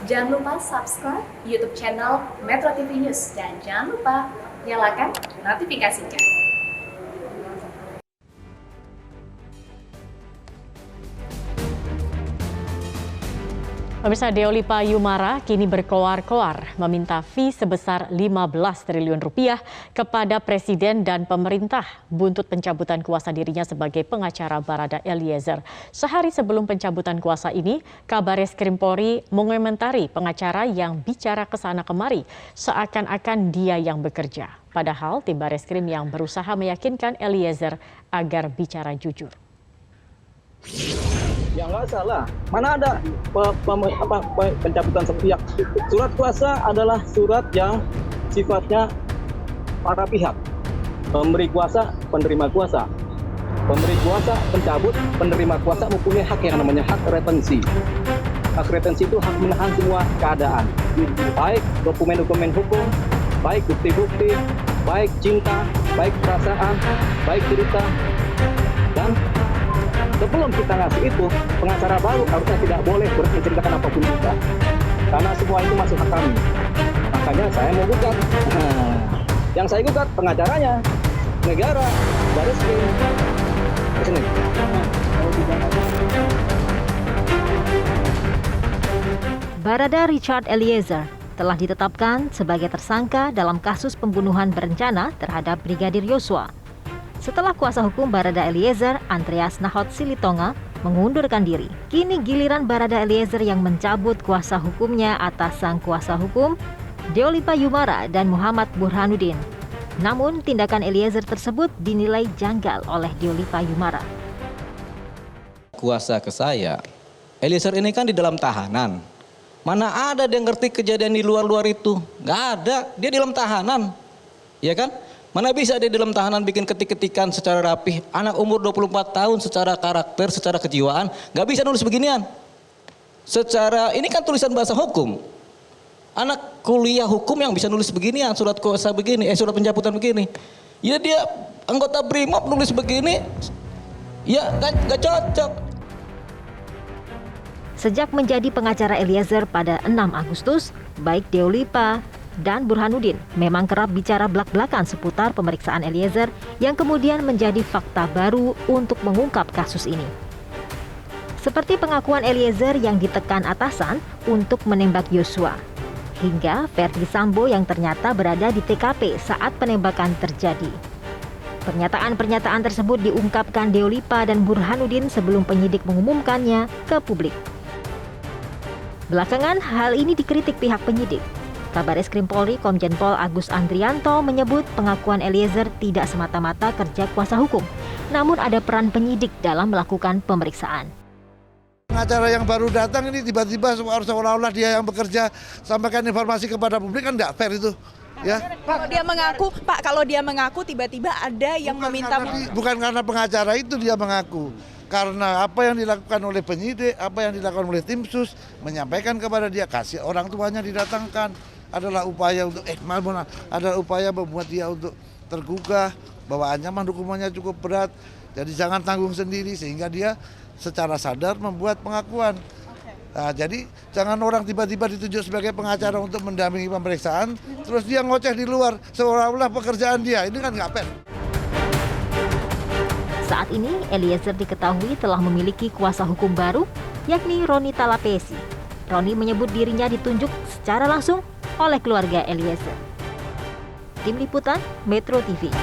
Jangan lupa subscribe YouTube channel Metro TV News dan jangan lupa nyalakan notifikasinya. Pemirsa, Deolipa Yumara kini berkoar-koar meminta fee sebesar 15 triliun rupiah kepada Presiden dan pemerintah buntut pencabutan kuasa dirinya sebagai pengacara Barada Eliezer. Sehari sebelum pencabutan kuasa ini, Kabareskrim Polri mengomentari pengacara yang bicara ke sana kemari seakan-akan dia yang bekerja. Padahal tim Bareskrim yang berusaha meyakinkan Eliezer agar bicara jujur. Ya nggak salah. Mana ada pencabutan sepihak. Surat kuasa adalah surat yang sifatnya para pihak. Pemberi kuasa, penerima kuasa. Pemberi kuasa, pencabut, penerima kuasa mempunyai hak yang namanya hak retensi. Hak retensi itu hak menahan semua keadaan. Baik dokumen-dokumen hukum, baik bukti-bukti, baik cinta, baik perasaan, baik cerita, dan sebelum kita ngasih itu, pengacara baru harusnya tidak boleh menceritakan apapun juga. Karena semua itu masih hak kami. Makanya saya mau gugat. Yang saya gugat pengacaranya, negara, Bareskrim. Kesini. Barada Richard Eliezer telah ditetapkan sebagai tersangka dalam kasus pembunuhan berencana terhadap Brigadir Yosua. Setelah kuasa hukum Barada Eliezer, Andreas Nahot Silitonga, mengundurkan diri. Kini giliran Barada Eliezer yang mencabut kuasa hukumnya atas sang kuasa hukum, Deolipa Yumara dan Muhammad Burhanuddin. Namun, tindakan Eliezer tersebut dinilai janggal oleh Deolipa Yumara. Kuasa ke saya, Eliezer ini kan di dalam tahanan. Mana ada dia ngerti kejadian di luar-luar itu? Nggak ada, dia di dalam tahanan. Ya kan? Mana bisa dia dalam tahanan bikin ketik-ketikan secara rapih. Anak umur 24 tahun secara karakter, secara kejiwaan, nggak bisa nulis beginian. Ini kan tulisan bahasa hukum. Anak kuliah hukum yang bisa nulis beginian, surat kuasa begini, surat pencabutan begini. Ya dia anggota BRIMOB nulis begini, ya nggak cocok. Sejak menjadi pengacara Eliezer pada 6 Agustus, baik Deolipa dan Burhanuddin memang kerap bicara belak-belakan seputar pemeriksaan Eliezer yang kemudian menjadi fakta baru untuk mengungkap kasus ini. Seperti pengakuan Eliezer yang ditekan atasan untuk menembak Yosua, hingga Verdi Sambo yang ternyata berada di TKP saat penembakan terjadi. Pernyataan-pernyataan tersebut diungkapkan Deolipa dan Burhanuddin sebelum penyidik mengumumkannya ke publik. Belakangan hal ini dikritik pihak penyidik. Kabareskrim Polri Komjen Pol Agus Andrianto menyebut pengakuan Eliezer tidak semata-mata kerja kuasa hukum, namun ada peran penyidik dalam melakukan pemeriksaan. Pengacara yang baru datang ini tiba-tiba seolah-olah dia yang bekerja, sampaikan informasi kepada publik, kan tidak fair itu. Ya. Kalau dia mengaku tiba-tiba ada yang meminta. Bukan karena pengacara itu dia mengaku. Karena apa yang dilakukan oleh penyidik, apa yang dilakukan oleh tim sus, menyampaikan kepada dia, kasih orang tuanya didatangkan, adalah upaya untuk adalah upaya membuat dia untuk tergugah, bahwa ancaman hukumannya cukup berat, jadi jangan tanggung sendiri, sehingga dia secara sadar membuat pengakuan. Nah, jadi jangan orang tiba-tiba ditunjuk sebagai pengacara untuk mendampingi pemeriksaan, terus dia ngoceh di luar, seolah-olah pekerjaan dia, ini kan nggak fair. Saat ini, Eliezer diketahui telah memiliki kuasa hukum baru, yakni Roni Talapesi. Roni menyebut dirinya ditunjuk secara langsung oleh keluarga Eliezer. Tim Liputan Metro TV.